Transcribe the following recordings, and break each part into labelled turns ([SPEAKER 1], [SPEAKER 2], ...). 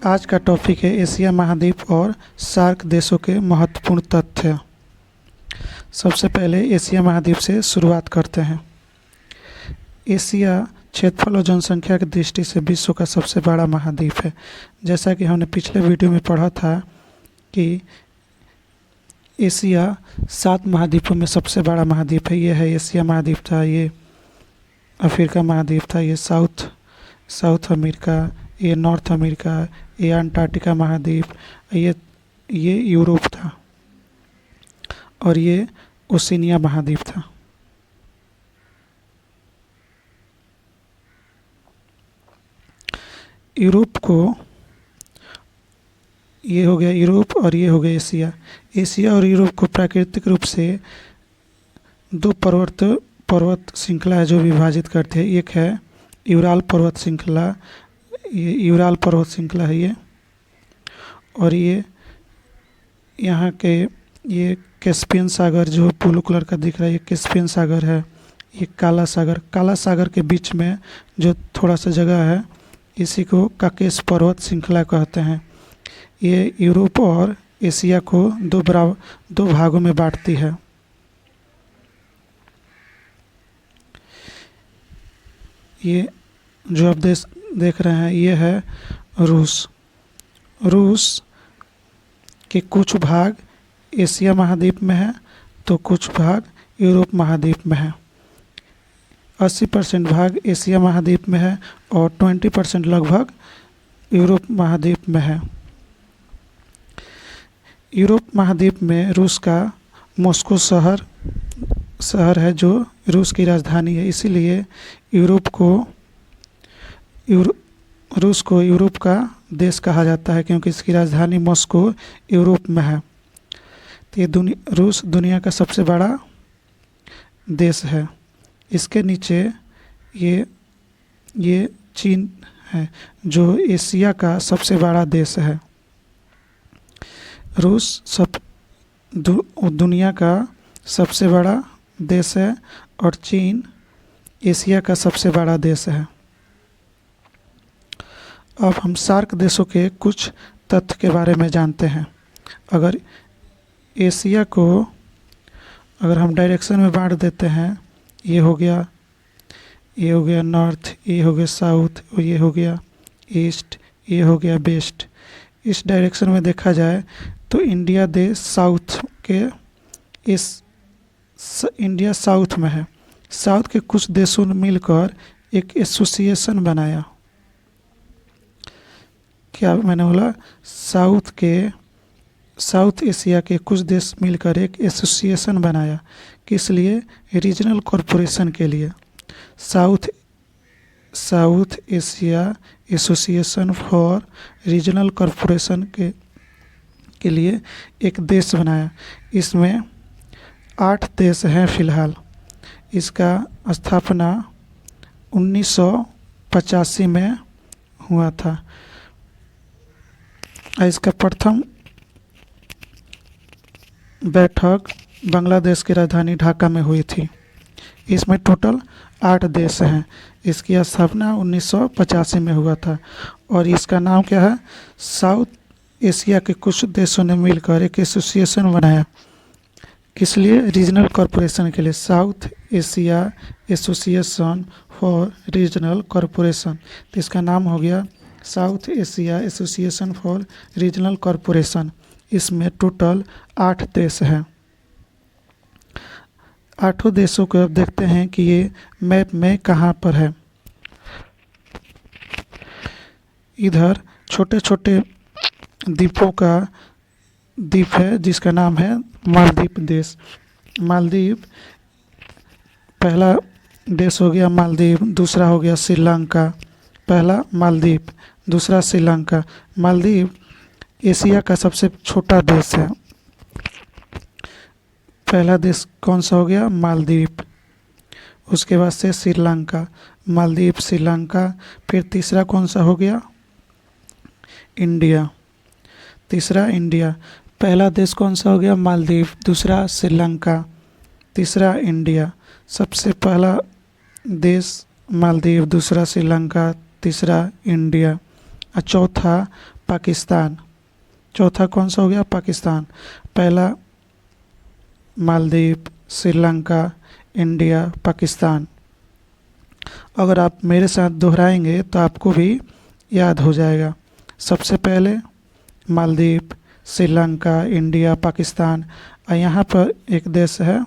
[SPEAKER 1] आज का टॉपिक है एशिया महाद्वीप और सार्क देशों के महत्वपूर्ण तथ्य। सबसे पहले एशिया महाद्वीप से शुरुआत करते हैं। एशिया क्षेत्रफल और जनसंख्या की दृष्टि से विश्व का सबसे बड़ा महाद्वीप है। जैसा कि हमने पिछले वीडियो में पढ़ा था कि एशिया 7 महाद्वीपों में सबसे बड़ा महाद्वीप है। ये है एशिया महाद्वीप था, ये अफ्रीका महाद्वीप था, ये साउथ अमेरिका, ये नॉर्थ अमेरिका, ये अंटार्कटिका महाद्वीप, ये यूरोप था और ये ओशिनिया महाद्वीप था। यूरोप को, ये हो गया यूरोप और ये हो गया एशिया। एशिया और यूरोप को प्राकृतिक रूप से दो पर्वत श्रृंखला है जो विभाजित करते हैं। एक है यूराल पर्वत श्रृंखला, ये यूराल पर्वत श्रृंखला है ये, और ये यहाँ के ये कैस्पियन सागर जो ब्लू कलर का दिख रहा है, ये कैस्पियन सागर है। ये काला सागर के बीच में जो थोड़ा सा जगह है इसी को काकेश पर्वत श्रृंखला कहते हैं। ये यूरोप और एशिया को दो भागों में बांटती है। ये जो आप देख रहे हैं ये है रूस के कुछ भाग एशिया महाद्वीप में है तो कुछ भाग यूरोप महाद्वीप में है। 80% भाग एशिया महाद्वीप में है और 20% लगभग यूरोप महाद्वीप में है। यूरोप महाद्वीप में रूस का मॉस्को शहर है जो रूस की राजधानी है। इसीलिए रूस को यूरोप का देश कहा जाता है क्योंकि इसकी राजधानी मॉस्को यूरोप में है। तो ये रूस दुनिया का सबसे बड़ा देश है। इसके नीचे ये चीन है जो एशिया का सबसे बड़ा देश है। रूस दुनिया का सबसे बड़ा देश है और चीन एशिया का सबसे बड़ा देश है। अब हम सार्क देशों के कुछ तथ्य के बारे में जानते हैं। अगर एशिया को अगर हम डायरेक्शन में बांट देते हैं, ये हो गया नॉर्थ, ये हो गया साउथ, और ये हो गया ईस्ट, ये हो गया वेस्ट। इस डायरेक्शन में देखा जाए तो इंडिया साउथ में है। साउथ के कुछ देशों ने मिलकर एक एसोसिएशन बनाया। क्या मैंने बोला? साउथ एशिया के कुछ देश मिलकर एक एसोसिएशन बनाया। किस लिए? रीजनल कॉरपोरेशन के लिए। South Asia association for regional corporation के लिए एक देश बनाया। इसमें 8 देश हैं फिलहाल। इसका स्थापना 1985 में हुआ था। इसका प्रथम बैठक बांग्लादेश की राजधानी ढाका में हुई थी। इसमें टोटल 8 देश हैं। इसकी स्थापना 1985 में हुआ था और इसका नाम क्या है? साउथ एशिया के कुछ देशों ने मिलकर एक एसोसिएशन बनाया। किस लिए? रीजनल कॉरपोरेशन के लिए। South Asia association for regional corporation. तो इसका नाम हो गया south Asia association for regional corporation. इसमें टोटल 8 देश हैं। 8 देशों को अब देखते हैं कि ये मैप में कहाँ पर है। इधर छोटे छोटे द्वीपों का द्वीप है जिसका नाम है मालदीव देश। मालदीव पहला देश हो गया मालदीव, दूसरा हो गया श्रीलंका। पहला मालदीव, दूसरा श्रीलंका। मालदीव एशिया का सबसे छोटा देश है। पहला देश कौन सा हो गया? मालदीव। उसके बाद से श्रीलंका, मालदीव, श्रीलंका। फिर तीसरा कौन सा हो गया? इंडिया। तीसरा इंडिया। पहला देश कौन सा हो गया? मालदीव, दूसरा श्रीलंका, तीसरा इंडिया। सबसे पहला देश मालदीव, दूसरा श्रीलंका, तीसरा इंडिया और चौथा पाकिस्तान। चौथा कौन सा हो गया? पाकिस्तान। पहला मालदीव, श्रीलंका, इंडिया, पाकिस्तान। अगर आप मेरे साथ दोहराएंगे तो आपको भी याद हो जाएगा। सबसे पहले मालदीव, श्रीलंका, इंडिया, पाकिस्तान, और यहाँ पर एक देश है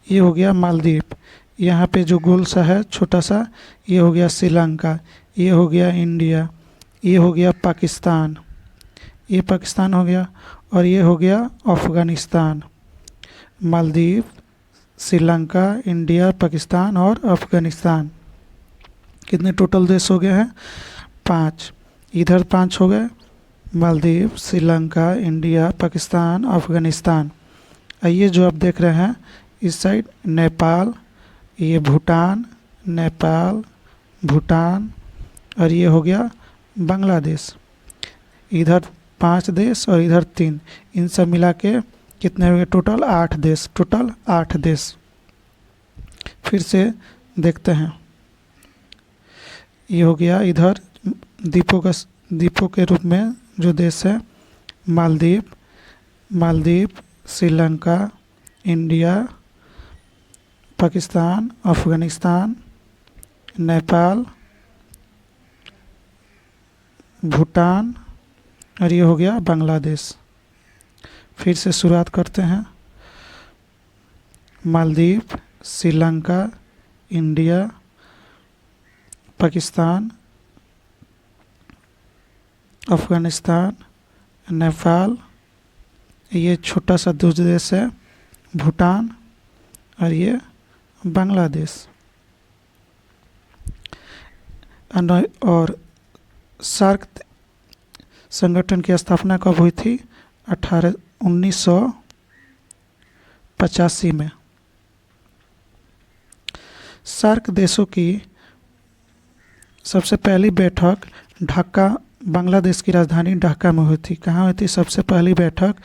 [SPEAKER 1] ये हो गया मालदीव। यहाँ पे जो गोल सा है छोटा सा, ये हो गया श्रीलंका, ये हो गया इंडिया, ये हो गया पाकिस्तान, ये पाकिस्तान हो गया, और ये हो गया अफ़गानिस्तान। मालदीव, श्रीलंका, इंडिया, पाकिस्तान और अफ़गानिस्तान। कितने टोटल देश हो गए हैं? 5। इधर 5 हो गए, मालदीव, श्रीलंका, इंडिया, पाकिस्तान, अफ़गानिस्तान। ये जो आप देख रहे हैं इस साइड नेपाल, ये भूटान, नेपाल, भूटान, और ये हो गया बांग्लादेश। इधर 5 देश और इधर 3, इन सब मिला के कितने हो गए टोटल? 8 देश। टोटल 8 देश। फिर से देखते हैं, ये हो गया इधर द्वीपों के रूप में जो देश है मालदीव, श्रीलंका, इंडिया, पाकिस्तान, अफ़गानिस्तान, नेपाल, भूटान, और ये हो गया बांग्लादेश। फिर से शुरुआत करते हैं, मालदीव, श्रीलंका, इंडिया, पाकिस्तान, अफ़गानिस्तान, नेपाल, ये छोटा सा दूसरा देश है भूटान, और ये बांग्लादेश। और सार्क संगठन की स्थापना कब हुई थी? 1985 में। सार्क देशों की सबसे पहली बैठक ढाका, बांग्लादेश की राजधानी ढाका में हुई थी। कहाँ हुई थी सबसे पहली बैठक?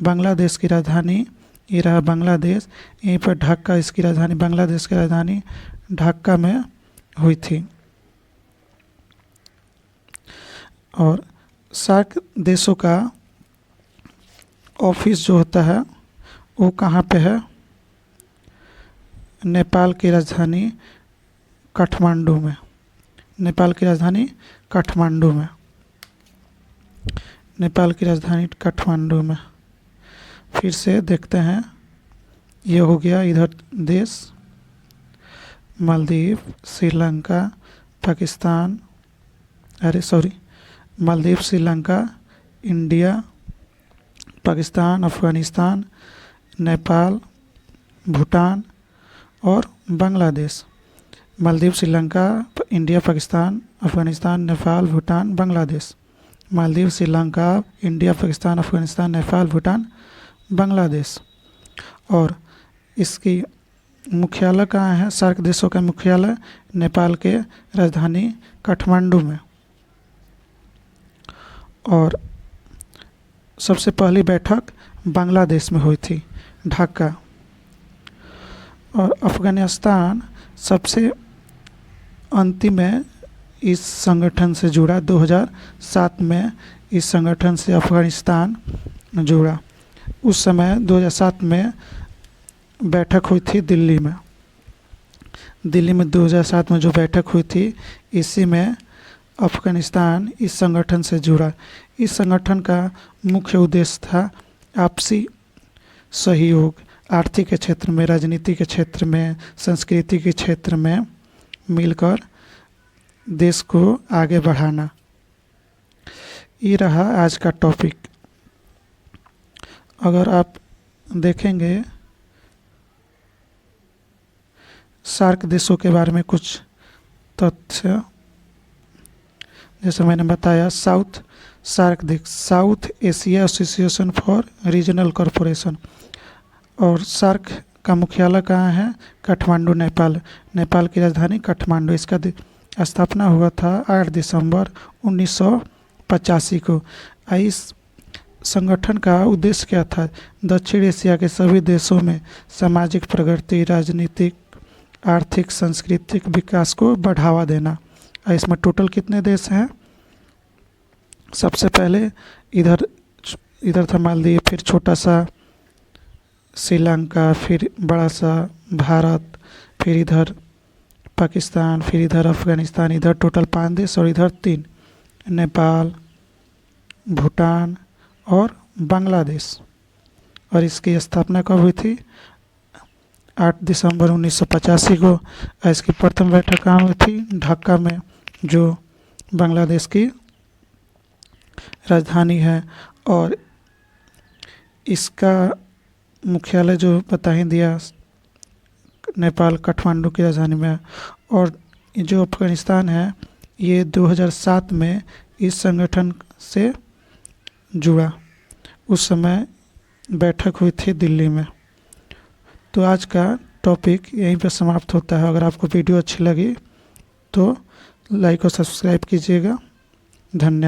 [SPEAKER 1] बांग्लादेश की राजधानी, ये रहा बांग्लादेश, यहीं पर ढाका इसकी राजधानी, बांग्लादेश की राजधानी ढाका में हुई थी। और सार्क देशों का ऑफिस जो होता है वो कहाँ पे है? नेपाल की राजधानी काठमांडू में। नेपाल की राजधानी काठमांडू में। नेपाल की राजधानी काठमांडू में। फिर से देखते हैं, ये हो गया इधर देश मालदीव, श्रीलंका, पाकिस्तान, मालदीव, श्रीलंका, इंडिया, पाकिस्तान, अफ़गानिस्तान, नेपाल, भूटान और बांग्लादेश। मालदीव, श्रीलंका, इंडिया, पाकिस्तान, अफ़गानिस्तान, नेपाल, भूटान, बांग्लादेश। मालदीव, श्रीलंका, इंडिया, पाकिस्तान, अफ़गानिस्तान, नेपाल, भूटान, बांग्लादेश। और इसकी मुख्यालय कहाँ है? सार्क देशों का मुख्यालय नेपाल के राजधानी काठमांडू में। और सबसे पहली बैठक बांग्लादेश में हुई थी, ढाका। और अफ़गानिस्तान सबसे अंतिम में इस संगठन से जुड़ा। 2007 में इस संगठन से अफ़गानिस्तान जुड़ा। उस समय 2007 में बैठक हुई थी दिल्ली में। 2007 में जो बैठक हुई थी, इसी में अफ़गानिस्तान इस संगठन से जुड़ा। इस संगठन का मुख्य उद्देश्य था आपसी सहयोग, आर्थिक के क्षेत्र में, राजनीति के क्षेत्र में, संस्कृति के क्षेत्र में मिलकर देश को आगे बढ़ाना। ये रहा आज का टॉपिक। अगर आप देखेंगे सार्क देशों के बारे में कुछ तथ्य, जैसे मैंने बताया, सार्क देश south Asia association for regional corporation. और सार्क का मुख्यालय कहाँ है? काठमांडू, नेपाल। नेपाल की राजधानी काठमांडू। इसका स्थापना हुआ था 8 दिसंबर 1985 को। इस संगठन का उद्देश्य क्या था? दक्षिण एशिया के सभी देशों में सामाजिक प्रगति, राजनीतिक आर्थिक सांस्कृतिक विकास को बढ़ावा देना। और इसमें टोटल कितने देश हैं? सबसे पहले इधर इधर था मालदीव, फिर छोटा सा श्रीलंका, फिर बड़ा सा भारत, फिर इधर पाकिस्तान, फिर इधर अफ़गानिस्तान। इधर टोटल 5 देश और इधर 3, नेपाल, भूटान और बांग्लादेश। और इसकी स्थापना कब हुई थी? 8 दिसंबर 1985 को। और इसकी प्रथम बैठक कहाँ हुई थी? ढाका में, जो बांग्लादेश की राजधानी है। और इसका मुख्यालय जो बता ही दिया, नेपाल काठमांडू की राजधानी में है। और जो अफगानिस्तान है ये 2007 में इस संगठन से जुड़ा। उस समय बैठक हुई थी दिल्ली में। तो आज का टॉपिक यहीं पर समाप्त होता है। अगर आपको वीडियो अच्छी लगी तो लाइक और सब्सक्राइब कीजिएगा। धन्यवाद।